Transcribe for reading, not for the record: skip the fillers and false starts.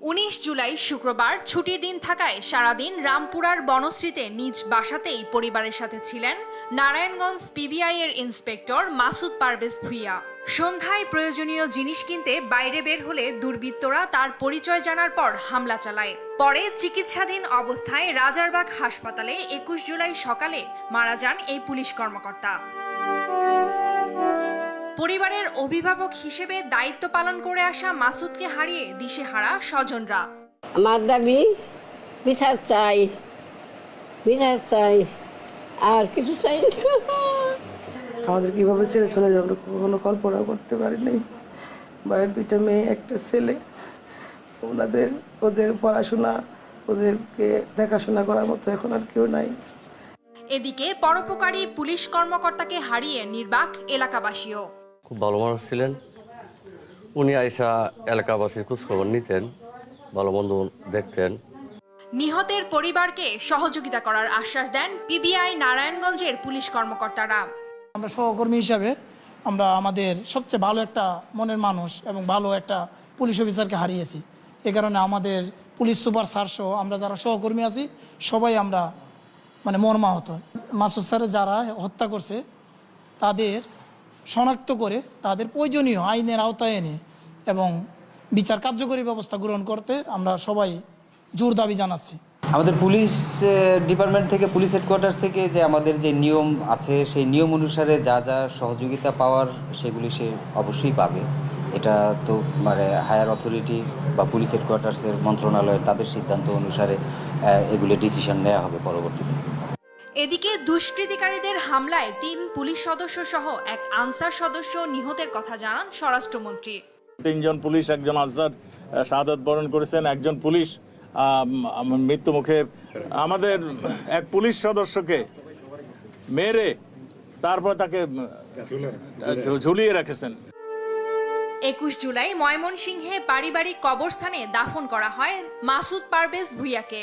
19 জুলাই শুক্রবার ছুটির দিন থাকায় সারাদিন রামপুরার বনশ্রীতে নিজ বাসাতেই পরিবারের সাথে ছিলেন নারায়ণগঞ্জ পিবিআই এর ইন্সপেক্টর মাসুদ পারভেজ ভুঁইয়া। সন্ধ্যায় প্রয়োজনীয় জিনিস কিনতে বাইরে বের হলে দুর্বৃত্তরা তার পরিচয় জানার পর হামলা চালায়। পরে চিকিৎসাধীন অবস্থায় রাজারবাগ হাসপাতালে 21 জুলাই সকালে মারা যান এই পুলিশ কর্মকর্তা। পরিবারের অভিভাবক হিসেবে দায়িত্ব পালন করে আসা মাসুদকে হারিয়ে দিশেহারা স্বজনরা। আমার দাবি বিচার চাই, আর কিছু চাই না। আমাদের কিভাবে ছেড়ে চলে যাবে কখনো কল্পনা করতে পারিনি। বাইরের দুইটা মেয়ে, একটা ছেলে, ওদের পড়াশোনা, ওদেরকে দেখাশোনা করার মতো এখন আর কেউ নাই। এদিকে পরোপকারী পুলিশ কর্মকর্তাকে হারিয়ে নির্বাক এলাকাবাসীও। খুব ভালো মানুষ ছিলেন উনি। আইসা এলাকাবাসীর খোঁজখবর নিতেন, ভালো মন্দ দেখতেন। নিহতের পরিবারকে সহযোগিতা করার আশ্বাস দেন পিবিআই নারায়ণগঞ্জের পুলিশ কর্মকর্তারা। আমরা সহকর্মী হিসাবে আমরা আমাদের সবচেয়ে ভালো একটা মনের মানুষ এবং ভালো একটা পুলিশ অফিসারকে হারিয়েছি। এ কারণে আমাদের পুলিশ সুপার স্যার সহ আমরা যারা সহকর্মী আছি সবাই আমরা মর্মাহত। মাসুদ স্যার যারা হত্যা করছে তাদের শনাক্ত করে তাদের প্রয়োজনীয় আইনের আওতায় এনে এবং বিচার কার্যকরী ব্যবস্থা গ্রহণ করতে আমরা সবাই জোর দাবি জানাচ্ছি। আমাদের পুলিশ ডিপার্টমেন্ট থেকে, পুলিশ হেডকোয়ার্টার্স থেকে যে আমাদের যে নিয়ম আছে সেই নিয়ম অনুসারে যা যা সহযোগিতা পাওয়ার সেগুলি সে অবশ্যই পাবে। এটা তো হায়ার অথরিটি বা পুলিশ হেডকোয়ার্টার্সের মন্ত্রণালয়ের তাদের সিদ্ধান্ত অনুসারে এগুলি ডিসিশন নেওয়া হবে পরবর্তীতে। এদিকে দুষ্কৃতিকারীদের হামলায় 3 পুলিশ সদস্য সহ এক আনসার সদস্য নিহতের কথা জানান স্বরাষ্ট্রমন্ত্রী। 3 জন পুলিশ, একজন আনসার শাহাদাত বরণ করেছেন, একজন পুলিশ মৃত্যু মুখে। আমাদের এক পুলিশ সদস্যকে মেরে তারপর তাকে ঝুলিয়ে রেখেছেন। 21 জুলাই ময়মনসিংহে পারিবারিক কবরস্থানে দাফন করা হয় মাসুদ পারভেজ ভুঁইয়াকে।